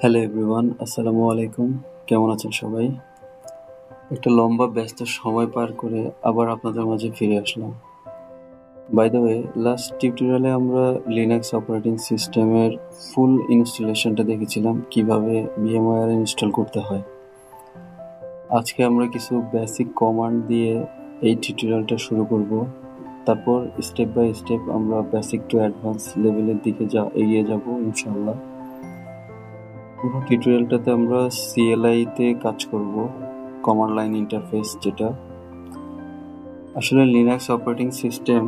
Hello everyone, আসসালামু আলাইকুম। কেমন আছেন সবাই? একটা লম্বা ব্যস্ত সময় পার করে আবার আপনাদের মাঝে ফিরে আসলাম। বাই দ্য ওয়ে, লাস্ট টিউটোরিয়ালে আমরা লিনাক্স অপারেটিং সিস্টেমের ফুল ইনস্টলেশনটা দেখেছিলাম, কিভাবে VMware ইনস্টল করতে হয়। আজকে আমরা কিছু বেসিক কমান্ড দিয়ে এই টিউটোরিয়ালটা শুরু করব। তারপর স্টেপ বাই স্টেপ আমরা বেসিক টু অ্যাডভান্স লেভেলের দিকে এগিয়ে যাব ইনশাআল্লাহ। পুরো টিউটোরিয়ালটাতে আমরা CLI তে কাজ করব, কমান্ড লাইন ইন্টারফেস যেটা। আসলে লিনাক্স অপারেটিং সিস্টেম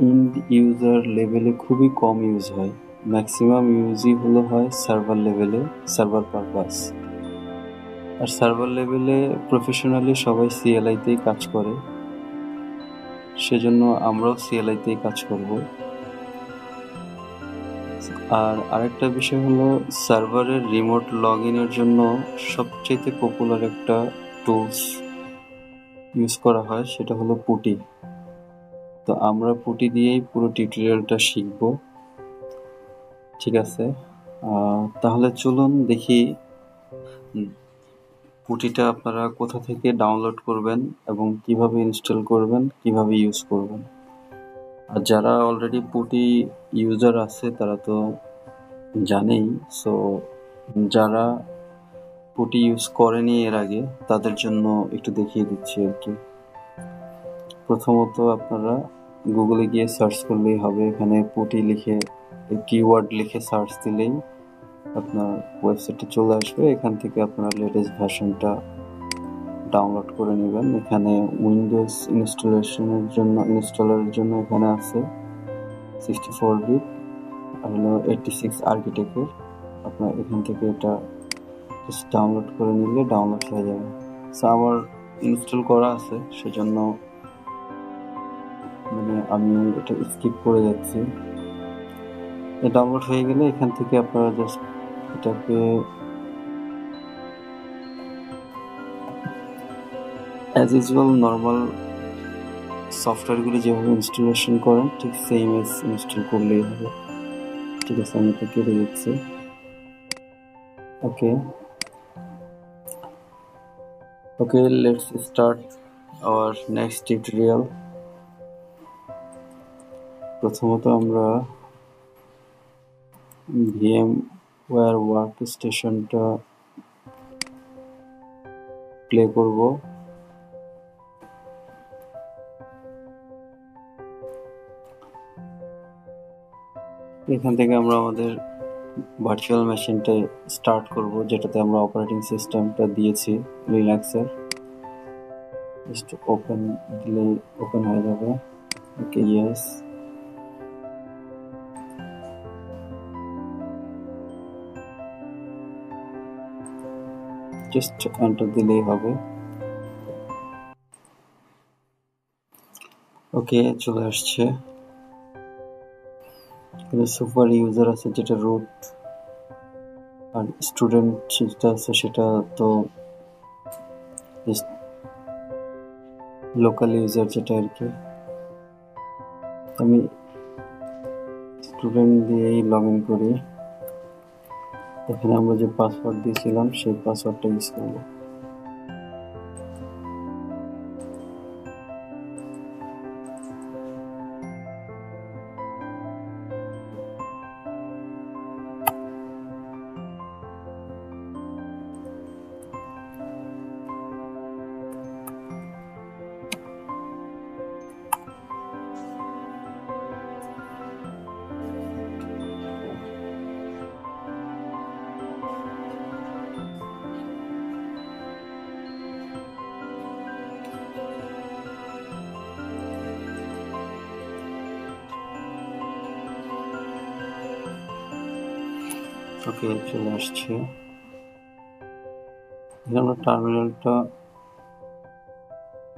ইন্ড ইউজার লেভেলে খুবই কম ইউজ হয়, ম্যাক্সিমাম ইউজই হয় সার্ভার লেভেলে, সার্ভার পারপাস। আর সার্ভার লেভেলে প্রফেশনালি সবাই CLI তেই কাজ করে, সেজন্য আমরাও CLI তেই কাজ করব। আর আরেকটা বিষয় সার্ভারের রিমোট লগ ইনের জন্য সবচেয়ে পপুলার একটা টুলস ইউজ করা হয়, সেটা পুটি। তো আমরা পুটি দিয়েই পুরো টিউটোরিয়ালটা শিখব, ঠিক আছে? তাহলে চলুন দেখি পুটিটা আপনারা কোথা থেকে ডাউনলোড করবেন এবং কিভাবে ইনস্টল করবেন, কিভাবে ইউজ করবেন। আর যারা অলরেডি পুটি ইউজার আছে তারা তো জানেই, সো যারা পুটি ইউজ করেনি এর আগে তাদের জন্য একটু দেখিয়ে দিচ্ছি আর কি। প্রথমত আপনারা গুগলে গিয়ে সার্চ করলেই হবে, এখানে পুটি লিখে কিওয়ার্ড লিখে সার্চ দিলেই আপনার ওয়েবসাইটে চলে আসবে। এখান থেকে আপনারা লেটেস্ট ভার্সনটা ডাউনলোড করে নেবেন। এখানে উইন্ডোজ ইনস্টলের জন্য এখানে আছে 64 বিট আর 86 আর্কিটেক্টের। আপনার এখান থেকে এটা ডাউনলোড করে নিলে ডাউনলোড হয়ে যাবে। সো আমার ইনস্টল করা আছে, সেজন্য আমি এটা স্কিপ করে যাচ্ছি। ডাউনলোড হয়ে গেলে এখান থেকে আপনারা জাস্ট এটাকে অ্যাজ ইউজুয়াল নর্মাল সফটওয়্যারগুলি যেভাবে ইনস্টলেশন করেন ঠিক সেম এজ ইনস্টল করলেই হবে। ঠিক আছে, আমি এটা কেটে দিচ্ছি। Okay, let's start our next tutorial. প্রথমত আমরা VMware ওয়ার্কস্টেশনটা প্লে করব। এখান থেকে আমরা আমাদের ভার্চুয়াল মেশিনটা স্টার্ট করব, যেটাতে আমরা অপারেটিং সিস্টেমটা দিয়েছি লিনাক্সের। জাস্ট ওপেন দিলে ওপেন হয়ে যাবে। ওকে, ইয়েস। জাস্ট এন্টার দিলেই হবে। ওকে, চলে আসছে। সুপার ইউজার আছে যেটা রুট, আর স্টুডেন্ট যেটা আছে সেটা তো লোকাল ইউজার যেটা আর কি। আমি স্টুডেন্ট দিয়েই লগ ইন করি। এখানে আমরা যে পাসওয়ার্ড দিয়েছিলাম সেই পাসওয়ার্ডটা ইউজ করবো। ওকে, চলে আসছে। আমরা টার্মিনালটা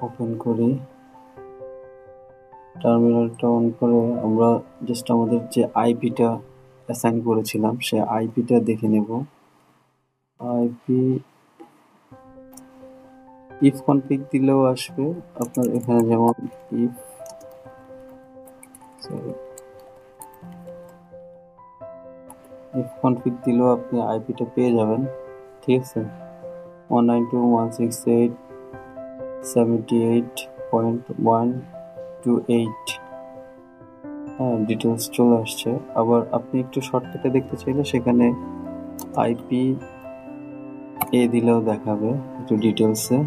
ওপেন করি। টার্মিনালটা অন করে আমরা জাস্ট আমাদের যে আইপিটা অ্যাসাইন করেছিলাম সেই আইপিটা দেখে নেব। আইপি ইফ কনফিগ দিলেও আসবে আপনার এখানে, যেমন if config দিলেও আপনি আইপিটা পেয়ে যাবেন, ঠিক আছে। 192.168.78.128 হ্যাঁ, ডিটেলস চলে আসছে। আবার আপনি একটু শর্টকাটে দেখতে চাইলে সেখানে আইপি এ দিলেও দেখাবে একটু ডিটেলসে।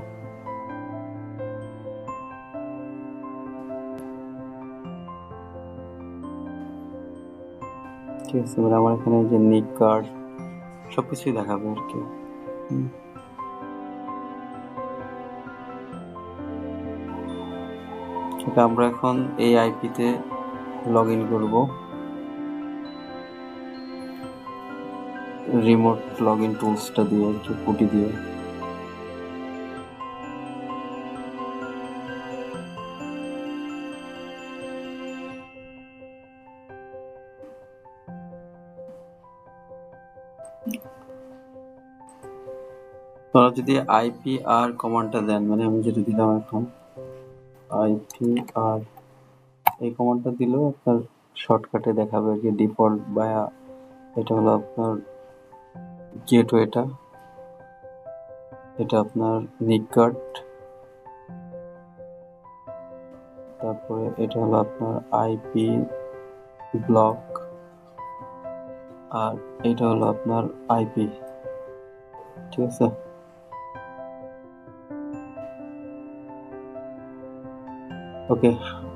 ঠিক আছে, মানে আমার এখানে যে নিক কার্ড সবকিছুই দেখাবে আর কি। আমরা এখন এই আইপিতে লগ ইন করবো রিমোট লগ ইন টুলসটা দিয়ে আর কি, পুটি দিয়ে। আপনারা যদি আইপিআর কমান্ডটা দেন, মানে আমি যেটা দিলাম এখন আইপিআর, এই কমান্ডটা দিলেও আপনার শর্টকাটে দেখাবে আর কি। ডিফল্ট বা এটা হলো আপনার গেটওয়েটা, এটা আপনার নিক কার্ড, তারপরে এটা হলো আপনার আইপি ব্লক, আর এটা হলো আপনার আইপি। ঠিক আছে, ওকে।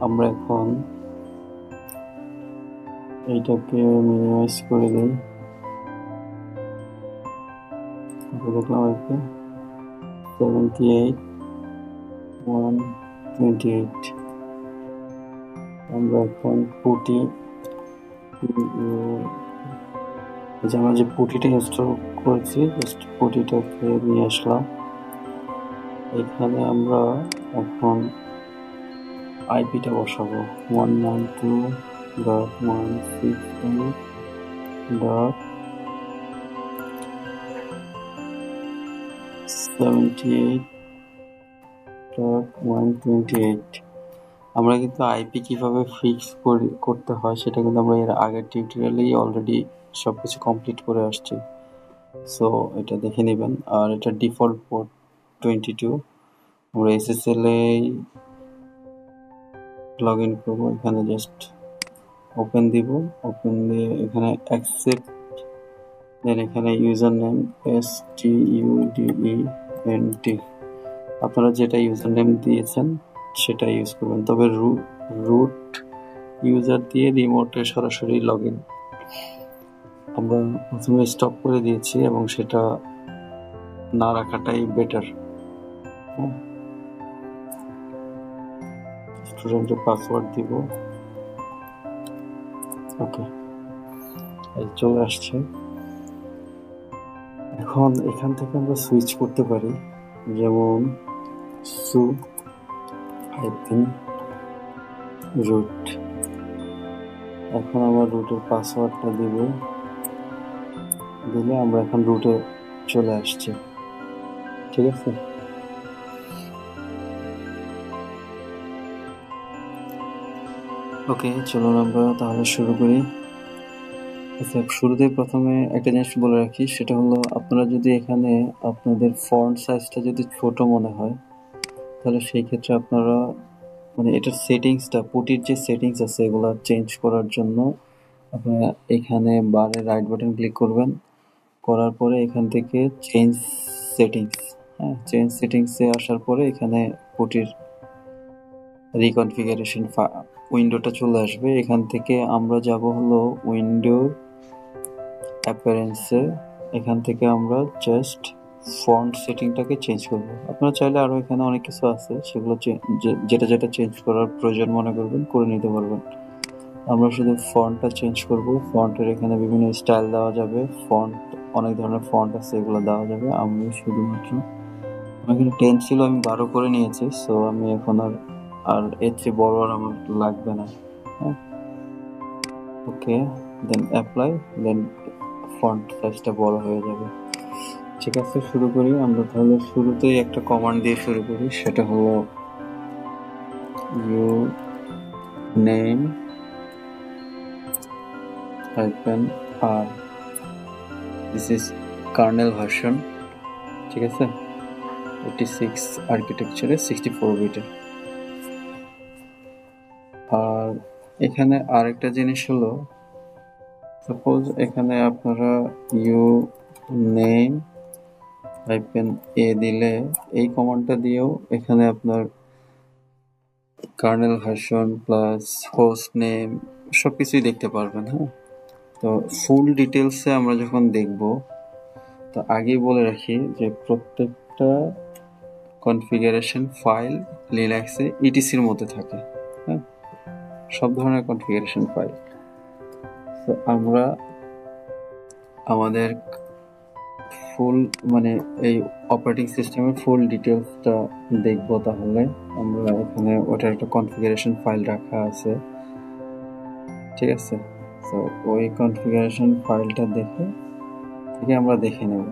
আমরা এখন এইটাকে মিনিমাইজ করে দিই। দেখলাম আর কি 78.128। আমরা এখন পুটি, আমরা যে পুটিটা ইনস্টল করেছি জাস্ট পুটিটাকে নিয়ে আসলাম এখানে। আমরা এখন আইপিটা বসাবো 192.168.78.128। আমরা কিন্তু আইপি কিভাবে ফিক্স করতে হয় সেটা কিন্তু আমরা এর আগের টিউটোরিয়ালেই অলরেডি সবকিছু কমপ্লিট করে আসছি, সো এটা দেখে নেবেন। আর এটা ডিফল্ট পোর্ট 22। আমরা এসএসএল এ লগ ইন করবো, এখানে জাস্ট ওপেন দিব, ওপেন দিয়ে এখানে অ্যাকসেপ্ট, দেন এখানে ইউজার নেম STUDENT, আপনারা যেটা ইউজার নেম দিয়েছেন সেটা ইউজ করবেন, তবে রুট ইউজার দিয়ে রিমোটে সরাসরি লগ ইন আমরা প্রথমে স্টপ করে দিয়েছি এবং সেটা না রাখাটাই বেটার। স্টুডেন্টের পাসওয়ার্ড দিব, ওকে, চলে আসছে। এখন এখান থেকে আমরা সুইচ করতে পারি, যেমন root। এখন আমার রুটের পাসওয়ার্ডটা দিব, দিলে আমরা এখন রুটে চলে আসছি। ঠিক আছে, ওকে, চলুন আমরা তাহলে শুরু করি। আচ্ছা, শুরুতে প্রথমে একটা জিনিস বলে রাখি, সেটা হলো আপনারা যদি এখানে আপনাদের ফন্ট সাইজটা যদি ছোট মনে হয় তাহলে সেই ক্ষেত্রে আপনারা মানে এটার সেটিংসটা, পুটির যে সেটিংস আছে এগুলো চেঞ্জ করার জন্য আপনারা এখানে বারে রাইট বাটন ক্লিক করবেন, করার পরে এখান থেকে চেঞ্জ সেটিংস, হ্যাঁ, চেঞ্জ সেটিংসে আসার পরে এখানে পুটির রিকনফিগারেশন উইন্ডোটা চলে আসবে। এখান থেকে আমরা যাব হলো উইন্ডোর অ্যাপিয়ারেন্সে, এখান থেকে আমরা জাস্ট ফন্ট সেটিংটাকে চেঞ্জ করব। আপনারা চাইলে আরও এখানে অনেক কিছু আছে, সেগুলো যেটা যেটা চেঞ্জ করার প্রয়োজন মনে করবেন করে নিতে পারবেন। আমরা শুধু ফন্টটা চেঞ্জ করব। ফন্টের এখানে বিভিন্ন স্টাইল দেওয়া যাবে, ফন্ট অনেক ধরনের ফন্ট আছে, এগুলো দেওয়া যাবে। আমি শুধুমাত্র এখানে 10 ছিল, আমি 12 করে নিয়েছি, সো আমি এখন আর এর চেয়ে বড় আর আমার লাগবে না। হ্যাঁ, ওকে, দেন অ্যাপ্লাই, দেন ফন্ট সাইজটা বড় হয়ে যাবে। ঠিক আছে, শুরু করি আমরা তাহলে। শুরুতেই একটা কমান্ড দিয়ে শুরু করি, সেটা হলো uname -r। This is kernel version, ঠিক আছে, 86 আর্কিটেকচারে 64 বিটের। আর এখানে আরেকটা জিনিস হলো, সাপোজ এখানে আপনারা ইউ নেম -a দিলে এই কমান্ডটা দিয়েও এখানে আপনার kernel version plus host name সবকিছুই দেখতে পারবেন। হ্যাঁ, তো ফুল ডিটেলসে আমরা যখন দেখব, তো আগেই বলে রাখি যে প্রত্যেকটা কনফিগারেশন ফাইল লিনাক্সে ইটিসির মধ্যে থাকে। হ্যাঁ, সব ধরনের কনফিগারেশন ফাইল। তো আমরা আমাদের ফুল মানে এই অপারেটিং সিস্টেমের ফুল ডিটেলসটা দেখব, তাহলে আমরা এখানে ওটার একটা কনফিগারেশন ফাইল রাখা আছে, ঠিক আছে। তো ওই কনফিগারেশন ফাইলটা আমরা দেখে নেব।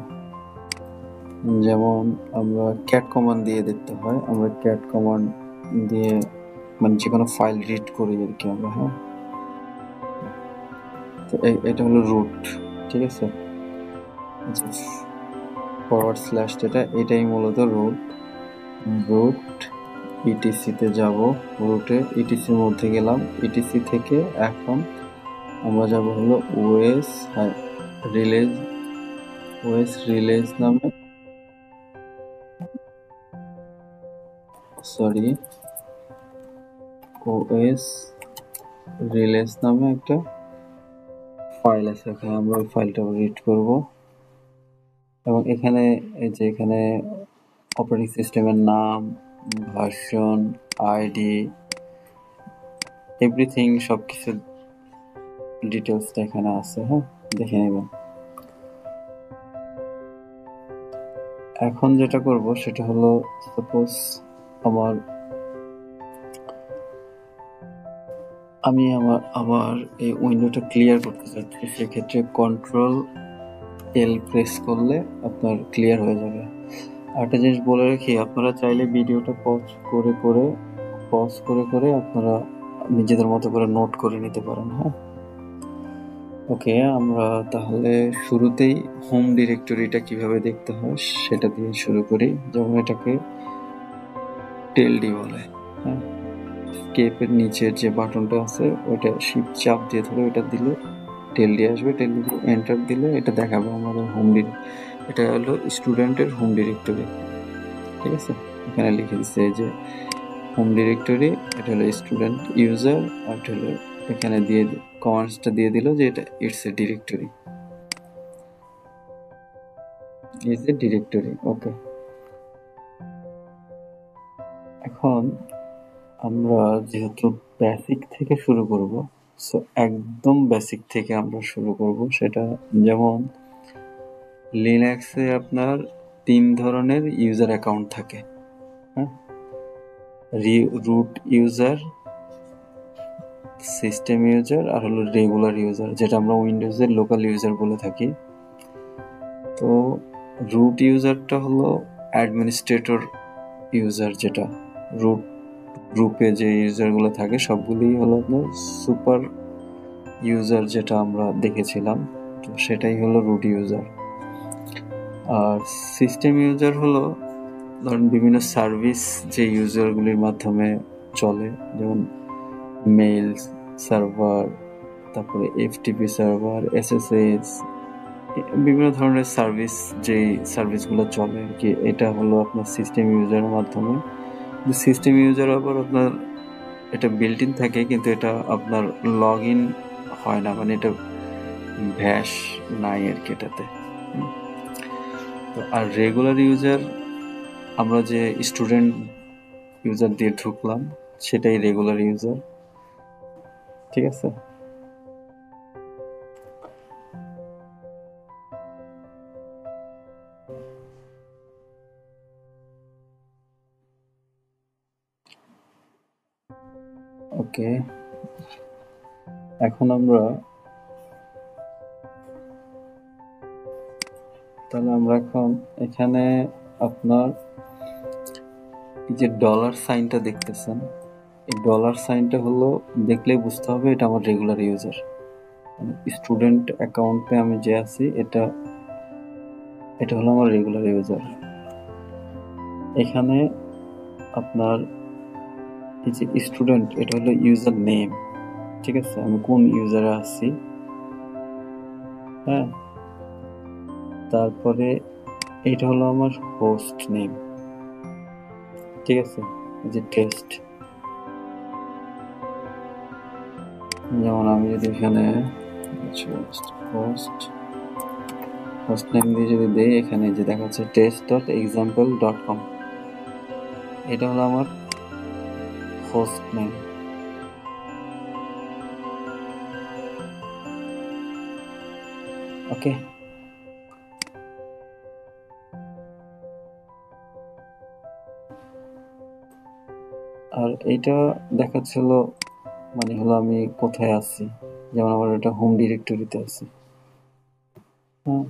যেমন আমরা ক্যাট কমান্ড দিয়ে দেখতে হয়, আমরা ক্যাট কমান্ড দিয়ে মানে যে কোনো ফাইল রিড করি আর কি আমরা। হ্যাঁ, তো এটা হলো রুট, ঠিক আছে, ফরওয়ার্ড স্ল্যাশ এটাই মূলত রুট ইটিসিতে যাব, রুটে ইটিসির মধ্যে গেলাম, ইটিসি থেকে এখন আমরা যাব হলো ওএস রিলেজ নামে, ওএস রিলেজ নামে একটা ফাইল আছে, এখানে আমরা ওই ফাইলটা রিড করব। এবং এখানে এই যে এখানে অপারেটিং সিস্টেমের নাম, ভার্সন, আইডি, এভরিথিং সবকিছু ডিটেলসটা এখানে আছে। হ্যাঁ, দেখে নেবেন। এখন যেটা করব সেটা হলো, সাপোজ আমি আমার এই উইন্ডোটা ক্লিয়ার করতে চাচ্ছি, সেক্ষেত্রে Ctrl+L প্রেস করলে আপনার ক্লিয়ার হয়ে যাবে। আরেকটা জিনিস বলে রাখি, আপনারা চাইলে ভিডিওটা পজ করে আপনারা নিজেদের মতো করে নোট করে নিতে পারেন। হ্যাঁ, ওকে, আমরা তাহলে শুরুতেই হোম ডিরেক্টরিটা কিভাবে দেখতে হয় সেটা দিয়ে শুরু করি। যেমন এটাকে টেলডি বলে। হ্যাঁ, স্কেপের নিচের যে বাটনটা আছে ওটা শিফট চাপ দিয়ে ধরে ওটা দিলে টেলডি আসবে, টেলডি এন্টার দিলে এটা দেখাবে আমাদের হোম এটা হলো স্টুডেন্টের হোম ডিরেক্টরি, ঠিক আছে। এখানে লিখে দিচ্ছে যে হোম ডিরেক্টরি, এটা হলো স্টুডেন্ট ইউজার, আর এটা হলো এখানে দিয়ে কমান্ডসটা দিয়ে দিল যে এটা ইটস এ ডিরেক্টরি, ওকে। এখন আমরা যেহেতু বেসিক থেকে শুরু করব, সো একদম বেসিক থেকে আমরা শুরু করব। সেটা যেমন লিনাক্সে আপনার 3 ধরনের ইউজার অ্যাকাউন্ট থাকে। হ্যাঁ, রুট ইউজার, সিস্টেম ইউজার, আর হলো রেগুলার ইউজার, যেটা আমরা উইন্ডোজের লোকাল ইউজার বলে থাকি। তো রুট ইউজারটা হলো অ্যাডমিনিস্ট্রেটর ইউজার, যেটা রুট গ্রুপে যে ইউজারগুলো থাকে সবগুলি হলো আপনার সুপার ইউজার, যেটা আমরা দেখেছিলাম, তো সেটাই হলো রুট ইউজার। আর সিস্টেম ইউজার হলো ধরুন বিভিন্ন সার্ভিস যে ইউজারগুলির মাধ্যমে চলে, যেমন মেইল সার্ভার, তারপরে এফটিপি সার্ভার, এসএসএস, বিভিন্ন ধরনের সার্ভিস, যেই সার্ভিসগুলো চলে আর কি, এটা হলো আপনার সিস্টেম ইউজারের মাধ্যমে। সিস্টেম ইউজার আবার আপনার এটা বিল্ট ইন থাকে, কিন্তু এটা আপনার লগ ইন হয় না, মানে এটা ভ্যাশ নাই আর কি এটাতে। তো আর রেগুলার ইউজার, আমরা যে স্টুডেন্ট ইউজার দিয়ে ঢুকলাম সেটাই রেগুলার ইউজার, ঠিক আছে। ওকে, এখন আমরা এখন এখানে আপনার এই যে ডলার সাইনটা দেখতেছেন, এই ডলার সাইনটা হলো দেখলেই বুঝতে হবে এটা আমার রেগুলার ইউজার। স্টুডেন্ট অ্যাকাউন্টে আমি যে আছি এটা এটা হলো আমার রেগুলার ইউজার। এখানে আপনার এই যে স্টুডেন্ট, এটা হলো ইউজার নেম, ঠিক আছে, আমি কোন ইউজারে আছি। হ্যাঁ, তারপরে এইটা হলো আমার হোস্ট নেম, ঠিক আছে, যে টেস্ট। যেমন আমি যদি এখানে হোস্ট নেম দিয়ে যদি দেই, এখানে যে দেখা যাচ্ছে test.example.com, এটা হলো আমার হোস্ট নেম। ওকে, আর এইটা দেখাচ্ছিল মানে হলো আমি কোথায় আছি, যেমন আমার এটা হোম ডিরেক্টরিতে আছি। হ্যাঁ,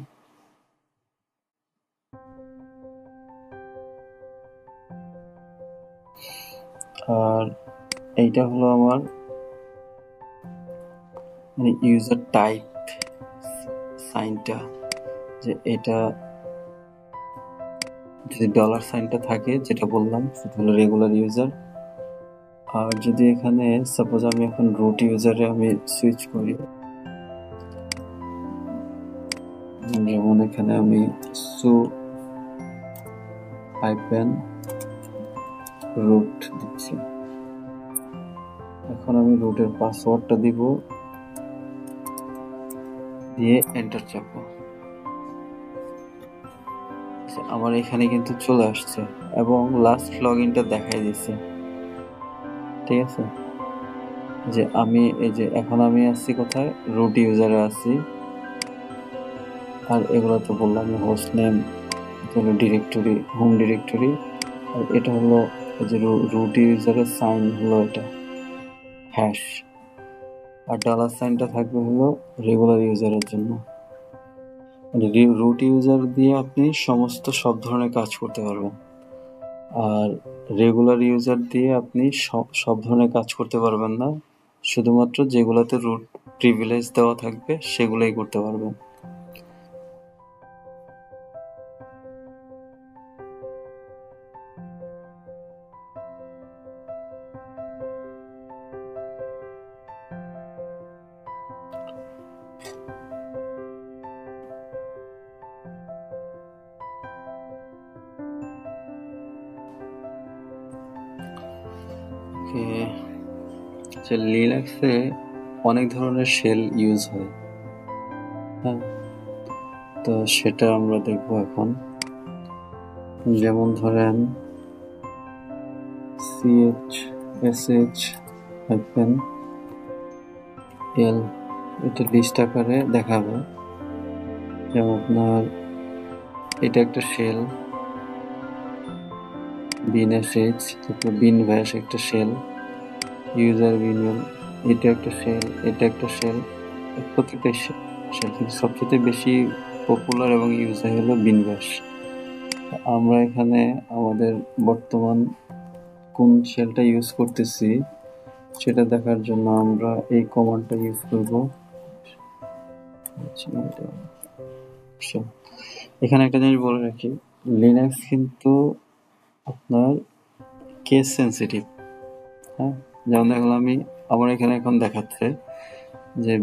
আর এইটা হলো আমার মানে ইউজার টাইপ সাইনটা, যে এটা যদি ডলার সাইনটা থাকে, যেটা বললাম সেটা হলো রেগুলার ইউজার। আর যদি এখানে সাপোজ আমি এখন রুট ইউজারে আমি সুইচ করি, যেমন এখানে আমি সু হাইপেন রুট দিচ্ছি, এখন আমি রুটের পাসওয়ার্ডটা দিব, দিয়ে এন্টার চাপবো। আমার এখানে কিন্তু চলে আসছে এবং লাস্ট লগ ইনটা দেখাই দিচ্ছে, ঠিক আছে, যে আমি এই যে এখন আমি আছি কোথায়, রুট ইউজারে আছি। আর এগুলো তো বললাম হোস্ট নেম, হলো ডিরেক্টরি, হোম ডিরেক্টরি। আর এটা হলো এই যে রুট ইউজারের সাইন হলো এটা হ্যাশ, আর ডলার সাইনটা থাকবে হলো রেগুলার ইউজারের জন্য। রুট ইউজার দিয়ে আপনি সমস্ত সব ধরনের কাজ করতে পারবেন, আর রেগুলার ইউজার দিয়ে আপনি সব ধরনের কাজ করতে পারবেন না, শুধুমাত্র যেগুলোতে রুট প্রিভিলেজ দেওয়া থাকবে সেগুলোই করতে পারবেন। লিনাক্সে অনেক ধরনের শেল ইউজ হয়, হ্যাঁ, তো সেটা আমরা দেখবো এখন। যেমন ধরেন CHSH-L, এটা লিস্ট আকারে দেখাবে। যেমন আপনার এটা একটা শেল, binsh, তারপর binbash একটা শেল, ইউজার বিনিয়ন এটা একটা শেল, এটা একটা শেল, প্রত্যেকটা শেল, কিন্তু সবচেয়ে বেশি পপুলার এবং ইউজ হয় হলো binbash। আমরা এখানে আমাদের বর্তমান কোন শেলটা ইউজ করতেছি সেটা দেখার জন্য আমরা এই কমান্ডটা ইউজ করব। এখানে একটা জিনিস বলে রাখি, লিনাক্স কিন্তু আপনার কেস সেন্সিটিভ। হ্যাঁ, যেমন দেখলাম আমি আমার এখানে এখন দেখাচ্ছে যে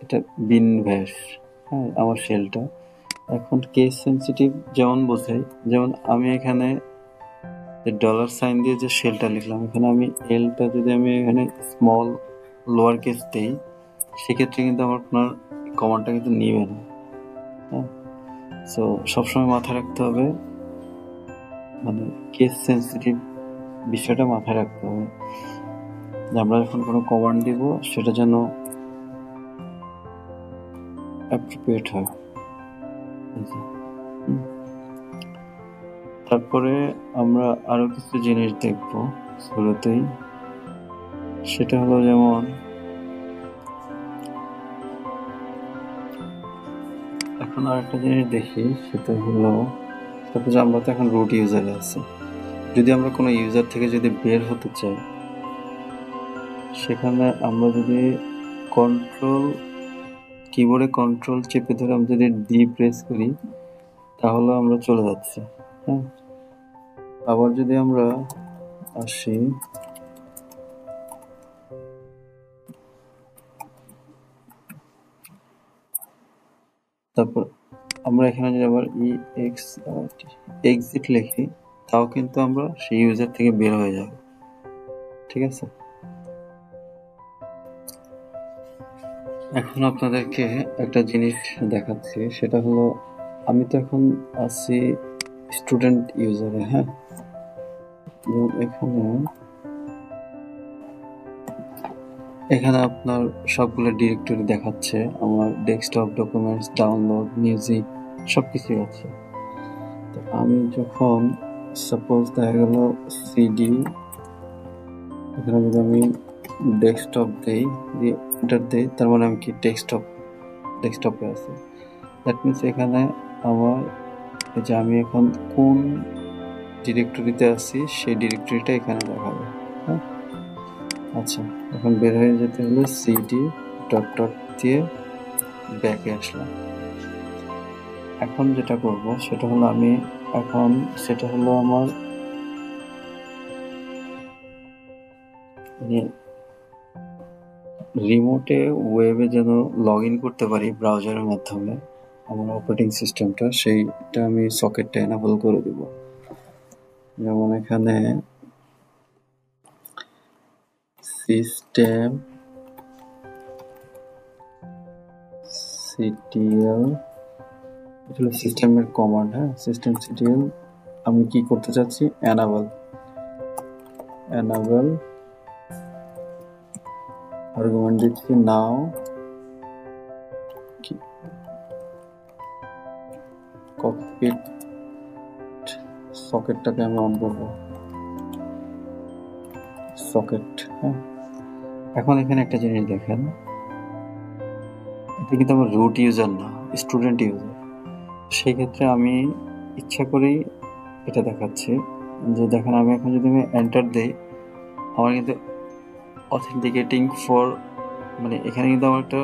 এটা binbash, হ্যাঁ, আমার শেলটা এখন কেস সেন্সিটিভ। যেমন বোঝাই, যেমন আমি এখানে ডলার সাইন দিয়ে যে শেলটা লিখলাম, এখানে আমি এলটা যদি আমি এখানে স্মল লোয়ার কেস দিই, সেক্ষেত্রে কিন্তু আমার আপনার কমান্ডটা কিন্তু নিবে না। হ্যাঁ, সো সবসময় মাথায় রাখতে হবে, মানে কেস সেন্সিটিভ বিষয়টা মাথায় রাখতে হবে, যে আমরা যখন কোনো কমান্ড দিব সেটা যেন অ্যাপ্রোপ্রিয়েট হয়। তারপরে আমরা আরো কিছু জিনিস দেখব শুরুতেই, সেটা হলো যেমন এখন আরেকটা জিনিস দেখি, সেটা হলো সাপোজ আমরা তো এখন রুট ইউজারে আছি, যদি আমরা কোনো ইউজার থেকে যদি বের হতে চাই, সেখানে আমরা যদি কিবোর্ডে কন্ট্রোল চেপে ধরে আমরা যদি ডি প্রেস করি, তাহলে আমরা চলে যাচ্ছি। হ্যাঁ, আবার যদি আমরা আসি, তারপর আমরা এখানে যদি আবার এক্সিট লিখি, তাও কিন্তু আমরা সেই ইউজার থেকে বের হয়ে যাব। ঠিক আছে, এখন আপনাদেরকে একটা জিনিস দেখাচ্ছি, সেটা হলো আমি তো এখন আছি স্টুডেন্ট ইউজারে। হ্যাঁ, এখানে আপনার সবগুলো ডিরেক্টরি দেখাচ্ছে, আমার ডেস্কটপ, ডকুমেন্টস, ডাউনলোড, মিউজিক সবকিছুই আছে। তো আমি যখন সাপোজ দেখা গেল সিডি, এখানে যদি আমি ডেস্কটপ দেই, দিয়ে এন্টার দেই, তার মানে আমি কি ডেস্কটপে আছে। দ্যাট মিনস এখানে আমার এই যে আমি এখন কোন ডিরেক্টরিতে আছি সেই ডিরেক্টরিটা এখানে দেখাবে। হ্যাঁ, আচ্ছা, এখন বের হয়ে যেতে হলে সিডি ডট ডট দিয়ে ব্যাকে আসলাম। এখন যেটা করব সেটা হলো আমার রিমোটে ওয়েবে যেন লগ ইন করতে পারি ব্রাউজারের মাধ্যমে আমার অপারেটিং সিস্টেমটা, সেইটা আমি সকেটটা এনাবল করে দিব। যেমন এখানে সিস্টেম সিটিএল, এটা হলো সিস্টেমের কমান্ড। হ্যাঁ, সিস্টেম সিটিএল আমি কি করতে চাচ্ছি, এনাবল আর্গুমেন্ট দিচ্ছি নাও ককপিট, সকেটটাকে আমি অন করবো, সকেট। হ্যাঁ, এখন এখানে একটা জিনিস দেখেন, এটা কিন্তু আমার রুট ইউজার না, স্টুডেন্ট ইউজার। সেই ক্ষেত্রে আমি ইচ্ছা করেই এটা দেখাচ্ছি যে দেখেন, আমি এখন যদি আমি এন্টার দিই, আমার কিন্তু অথেন্টিকেটিং ফর, মানে এখানে কিন্তু আমার একটা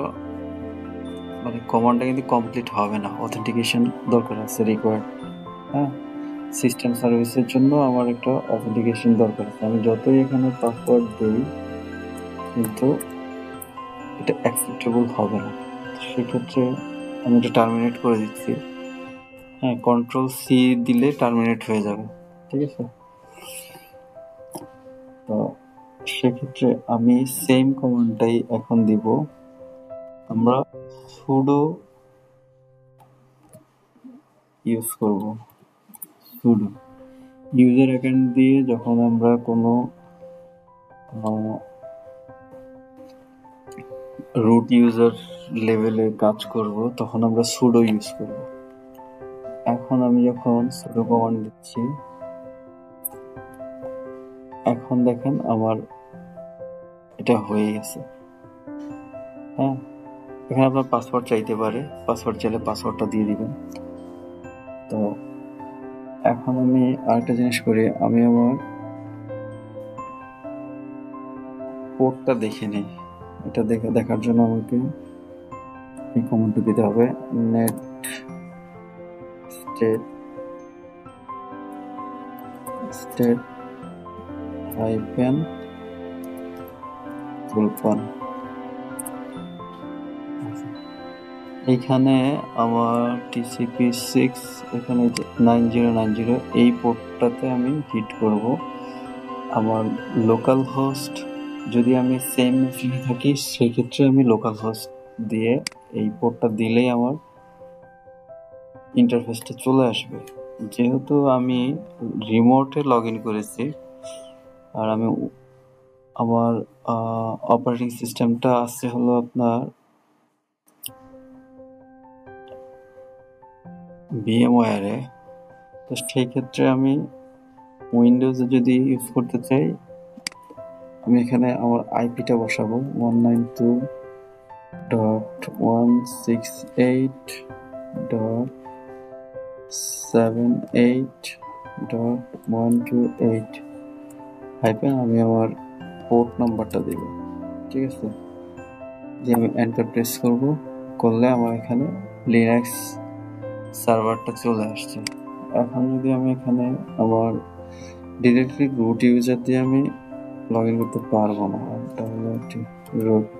মানে কমান্ডটা কিন্তু কমপ্লিট হবে না, অথেন্টিকেশন দরকার আছে, রিকোয়ার্ড। হ্যাঁ, সিস্টেম সার্ভিসের জন্য আমার একটা অথেন্টিকেশন দরকার আছে। আমি যতই এখানে পাসওয়ার্ড দিই কিন্তু এটা অ্যাকসেপ্টেবল হবে না, সেক্ষেত্রে আমি এটা টার্মিনেট করে দিচ্ছি। হ্যাঁ, কন্ট্রোল সি দিলে টার্মিনেট হয়ে যাবে। ঠিক আছে, তো সেক্ষেত্রে আমি সেম কমান্ডটাই এখন দিব, আমরা সুডো ইউজ করব। সুডো ইউজার অ্যাকাউন্ট দিয়ে যখন আমরা কোনো রুট ইউজার লেভেলে কাজ করব তখন আমরা সুডো ইউজ করব। এখন আমি যখন সুডো কমান্ড দিচ্ছি, এখন দেখেন আমার এটা হয়ে গেছে। হ্যাঁ, এখানে আপনার পাসওয়ার্ড চাইতে পারে, পাসওয়ার্ড চাইলে পাসওয়ার্ডটা দিয়ে দিবেন। তো এখন আমি আরেকটা জিনিস করি, আমি আমার পোর্টটা দেখে নিই। এটা দেখার জন্য আমাকে এই কমান্ডটা দিতে হবে, নেট স্টেট হাইফেন ফুলফন। এইখানে আমার টিসিপি 6, এখানে 9090 এই পোর্টটাতে আমি হিট করব। আমার লোকাল হোস্ট, যদি আমি সেম মেশিনে থাকি সেক্ষেত্রে আমি লোকাল হোস্ট দিয়ে এই পোর্টটা দিলেই আমার ইন্টারফেসটা চলে আসবে। যেহেতু আমি রিমোটে লগ ইন করেছি আর আমি আমার অপারেটিং সিস্টেমটা আছে হলো আপনার ভিএমওয়্যারে, তো সেই ক্ষেত্রে আমি উইন্ডোজে যদি ইউজ করতে চাই, আমি এখানে আমার আইপিটা বসাবো 192.168.78.128 হাইফেন, আমি আমার পোর্ট নাম্বারটা দেব। ঠিক আছে, দিয়ে আমি এন্টার প্রেস করলে আমার এখানে লিনাক্স সার্ভারটা চলে আসছে। এখন যদি আমি এখানে আমার ডিরেক্টলি রুট ইউজার দিয়ে আমি লগ ইন করতে পারবো না, তাহলে রুট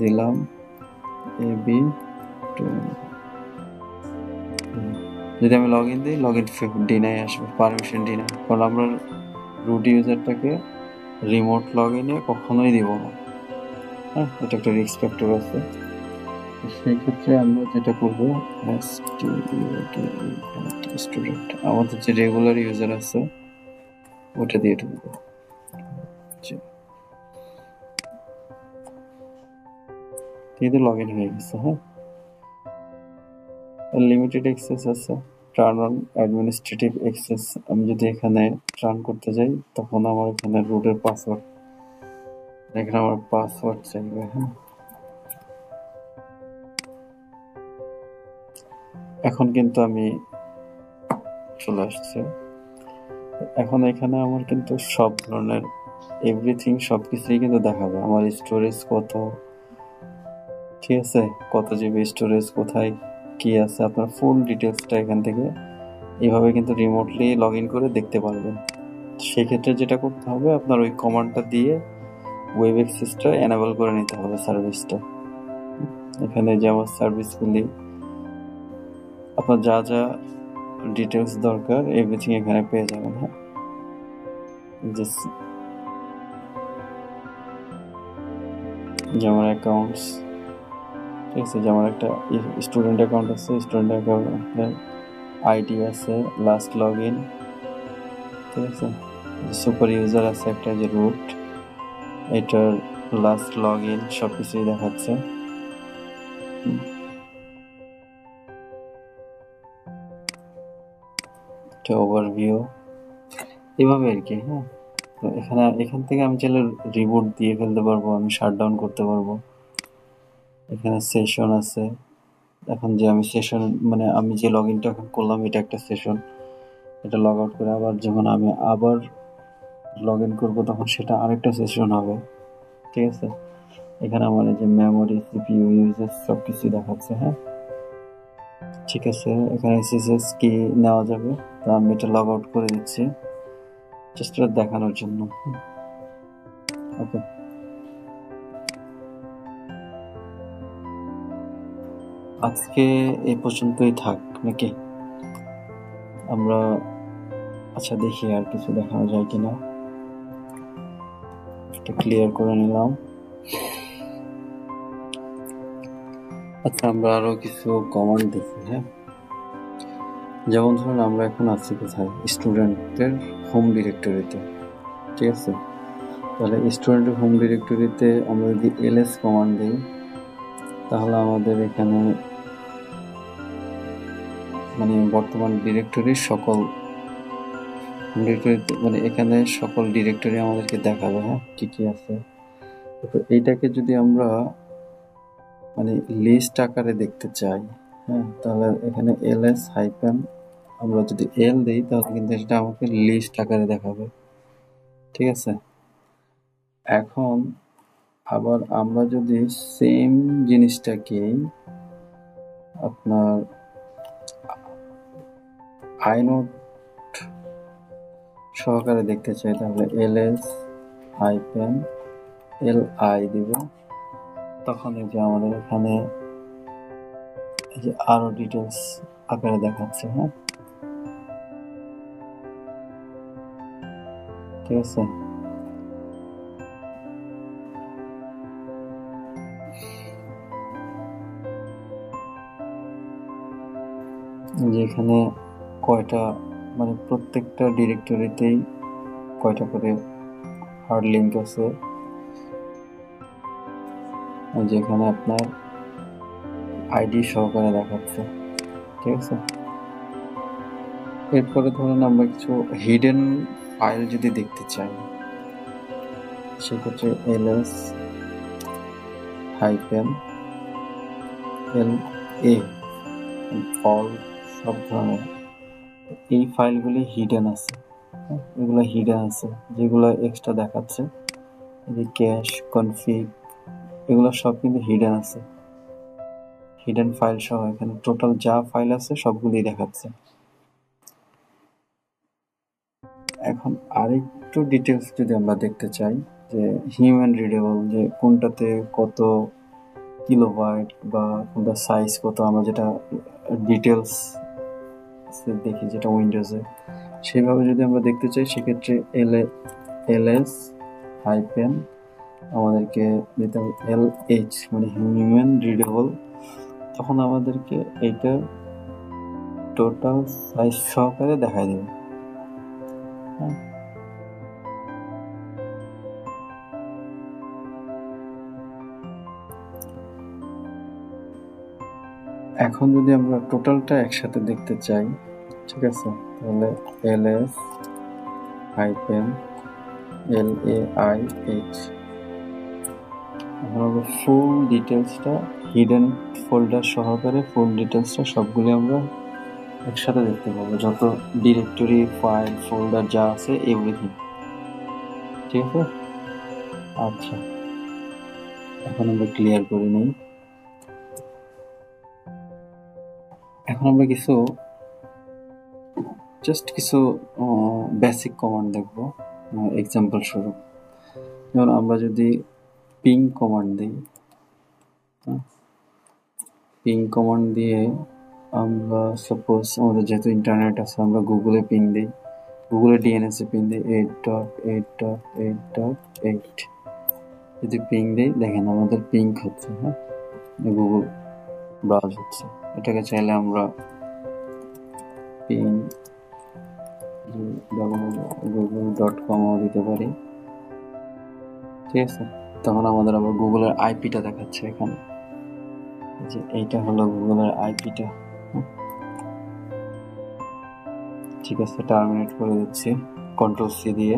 দিলাম এবি, যদি আমি লগ ইন দিই লগ ইন ডিনাই আসবে, পারমিশন ডিনাই, কারণ আমরা রুট ইউজারটাকে রিমোট লগ ইনে কখনোই দিব না। হ্যাঁ, এটা একটা রিস্ক ফ্যাক্টর আছে। সেই ক্ষেত্রে আমরা যেটা করবো, স্টুডেন্ট আমাদের যে রেগুলার ইউজার আছে ওটা দিয়ে ঢুকবো। কিন্তু লগ ইন হয়ে গেছে। হ্যাঁ, লিমিটেড অ্যাক্সেস আছে, টার্ন অন অ্যাডমিনিস্ট্রেটিভ অ্যাক্সেস। আমি যদি এখানে টার্ন করতে যাই তখন আমার এখানে রুটের পাসওয়ার্ড, এখানে আমার পাসওয়ার্ড চাইবে। হ্যাঁ, এখন কিন্তু আমি চলে আসছে। এখন এখানে আমার কিন্তু সব ধরনের এভরিথিং সবকিছুই কিন্তু দেখাবে, আমার স্টোরেজ কত, ঠিক আছে, কত জিবি স্টোরেজ, কোথায় কি আছে, আপনার ফুল ডিটেলসটা এখান থেকে এইভাবে কিন্তু রিমোটলি লগ ইন করে দেখতে পারবেন। সেক্ষেত্রে যেটা করতে হবে, আপনার ওই কমান্ডটা দিয়ে ওয়েব অ্যাক্সেসটা এনাবেল করে নিতে হবে সার্ভিসটা। এখানে যে আমার সার্ভিসগুলি, আপনার যা যা ডিটেলস দরকার এভরিথিং এখানে পেয়ে যাবেন। হ্যাঁ, যেমন অ্যাকাউন্টস, ঠিক আছে, যেমন একটা স্টুডেন্ট অ্যাকাউন্ট আছে, স্টুডেন্ট অ্যাকাউন্টের আইডি আছে, লাস্ট লগ ইন, ঠিক আছে, সুপার ইউজার আছে একটা, যে রুট, এটার লাস্ট লগ ইন সব কিছুই দেখাচ্ছে। এটা ওভারভিউ, এভাবে আর কি। হ্যাঁ, তো এখান থেকে আমি চাইলে রিবুট দিয়ে ফেলতে পারবো, আমি শাটডাউন করতে পারবো। এখানে সেশন আছে, এখন যে আমি সেশন, মানে আমি যে লগ ইনটা এখন করলাম এটা একটা সেশন, এটা লগ আউট করে আবার যখন আমি আবার লগ ইন করবো তখন সেটা আরেকটা সেশন হবে, ঠিক আছে। এখানে আমার যে মেমোরি, সিপিইউ ইউজেস সব কিছু দেখাচ্ছে। হ্যাঁ, ঠিক আছে, এখানে এসএসএস কি নেওয়া যাবে, তো আমি এটা লগ আউট করে দিচ্ছি জাস্ট দেখানোর জন্য। ওকে, আজকে এই পর্যন্তই থাক নাকি? আমরা আচ্ছা দেখি আর কিছু দেখানো যায় কিনা, এটা ক্লিয়ার করে নিলাম। আচ্ছা, আমরা আরো কিছু কমান্ড দেখি। হ্যাঁ, যেমন ধরুন আমরা এখন আছি কোথায়, স্টুডেন্টের হোম ডিরেক্টরিতে, ঠিক আছে। তাহলে স্টুডেন্টের হোম ডিরেক্টরিতে আমরা যদি এলএস কমান্ড দিই তাহলে আমাদের এখানে মানে বর্তমান ডিরেক্টরির সকল ডিরেক্টরিতে, মানে এখানে সকল ডিরেক্টরি আমাদেরকে দেখাবে। হ্যাঁ, কি কি আছে। তো এইটাকে যদি আমরা মানে লিস্ট আকারে দেখতে চাই, হ্যাঁ, তাহলে এখানে এলএস হাইপেন, আমরা যদি এল দিই তাহলে কিন্তু এটা আমাকে লিস্ট আকারে দেখাবে, ঠিক আছে। এখন আবার আমরা যদি সেম জিনিসটাকে আপনার আইনোড সহকারে দেখতে চাই তাহলে এলএস হাইপেন এল আই দিব, তখন এই যে আমাদের এখানে এই যে আরো ডিটেলস আকারে দেখাচ্ছে। হ্যাঁ, ঠিক আছে। যে এখানে কয়টা, মানে প্রত্যেকটা ডিরেক্টরিতেই কয়টা করে হার্ড লিঙ্ক আছে, যেখানে আপনার আইডি সহকারে দেখাচ্ছে, ঠিক আছে। এরপরে ধরুন আমরা কিছু হিডেন ফাইল যদি দেখতে চাই, সেক্ষেত্রে এলএস হাইপেন এল এ অল, সব ধরনের এই ফাইলগুলি হিডেন আছে। এগুলো হিডেন আছে, যেগুলো এক্সট্রা দেখাচ্ছে, এই যে ক্যাশ, কনফিগ, এগুলো সব কিন্তু হিডেন আছে। হিডেন ফাইল সহ এখানে টোটাল যা ফাইল আছে সবগুলোই দেখাচ্ছে। এখন আরেকটু ডিটেলস যদি আমরা দেখতে চাই যে হিউম্যান রিডেবল, যে কোনটাতে কত কিলোবাইট বা কোনটা সাইজ কত, আমরা যেটা ডিটেলস দেখি যেটা উইন্ডোজে, সেভাবে যদি আমরা দেখতে চাই সেক্ষেত্রে ls হাইফেন আমাদেরকে দিতে হবে LH, মানে হিউম্যান রিডেবল। তখন আমাদেরকে এইটা টোটাল সাইজ সহকারে দেখাই দেবে। এখন যদি আমরা টোটালটা একসাথে দেখতে চাই, ঠিক আছে, তাহলে ls হাইফেন LAIH। এখন আমরা ফুল ডিটেলসটা হিডেন ফোল্ডার সহকারে ফুল ডিটেলসটা সবগুলি আমরা একসাথে দেখতে পাবো, যত ডিরেক্টরি ফাইল ফোল্ডার যা আছে এভরিথিং। ঠিক আছে, আচ্ছা এখন আমরা ক্লিয়ার করে নিই। এখন আমরা কিছু বেসিক কমান্ড দেখবো এক্সাম্পল স্বরূপ। যেমন আমরা যদি পিং কমান্ড দিই, পিং কমান্ড দিয়ে আমরা সাপোজ আমাদের যেহেতু ইন্টারনেট আছে আমরা গুগলে পিং দিই, গুগলে ডিএনএস এ পিং দিই 8.8.8.8 যদি পিং দিই দেখেন আমাদের পিং হচ্ছে, হ্যাঁ গুগল ব্রাউজ হচ্ছে। এটাকে চাইলে আমরা পিং google.com দিতে পারি, ঠিক আছে। তখন আমাদের আবার গুগলের আইপিটা দেখাচ্ছে এখানে, যে এইটা হলো গুগলের আইপিটা। ঠিক আছে, টার্মিনেট করে দিচ্ছি Ctrl+C দিয়ে।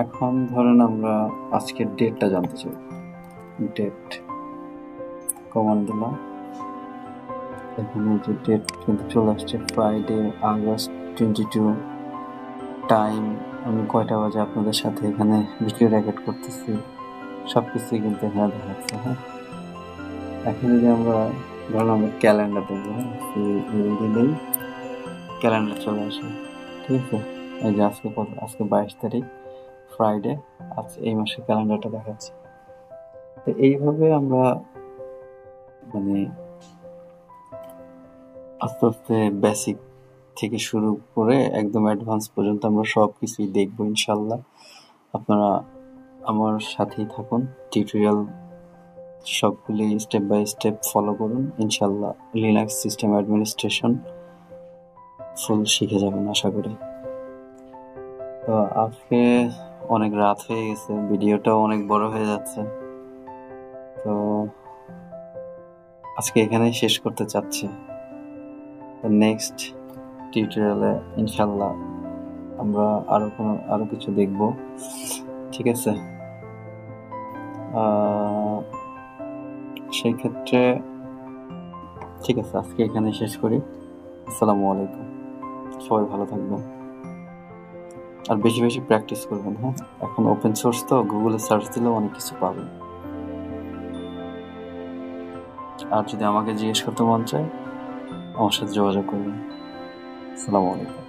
এখন ধরেন আমরা আজকের ডেটটা জানতে চাই, ডেট কমান্ড দিলাম, এখানে যে ডেট কিন্তু চলে আসছে ফ্রাইডে August 22, টাইম আমি কয়টা বাজে আপনাদের সাথে এখানে ভিডিও রেকর্ড করতেছি সবকিছুই কিন্তু এখানে দেখাচ্ছে। হ্যাঁ, এখন যদি আমরা ধরুন আমরা ক্যালেন্ডার দেখবো, হ্যাঁ দিলেই ক্যালেন্ডার চলে আসে, ঠিক আছে। এই যে আজকে 22 তারিখ ফ্রাইডে, আজ এই মাসের ক্যালেন্ডারটা দেখাচ্ছে। তো এইভাবে আমরা মানে আস্তে আস্তে বেসিক থেকে শুরু করে একদম অ্যাডভান্স পর্যন্ত আমরা সব কিছুই দেখবো ইনশাল্লাহ। আপনারা আমার সাথেই থাকুন, টিউটোরিয়াল সবগুলি স্টেপ বাই স্টেপ ফলো করুন, ইনশাল্লাহ লিনাক্স সিস্টেম অ্যাডমিনিস্ট্রেশন ফুল শিখে যাবেন আশা করি। তো আজকে অনেক রাত হয়ে গেছে, ভিডিওটাও অনেক বড় হয়ে যাচ্ছে, তো আজকে এখানেই শেষ করতে চাচ্ছি। নেক্সট টিউটোরিয়ালে ইনশাল্লাহ আমরা আরো কিছু দেখব, ঠিক আছে। সেই ক্ষেত্রে ঠিক আছে, আজকে এখানে শেষ করি। আসসালামু আলাইকুম, সবাই ভালো থাকবেন আর বেশি বেশি প্র্যাকটিস করবেন। হ্যাঁ, এখন ওপেন সোর্স তো গুগলে সার্চ দিলেও অনেক কিছু পাবেন। আর যদি আমাকে জিজ্ঞেস করতে মন চায় আমার সাথে যোগাযোগ করবেন। আসসালামু আলাইকুম।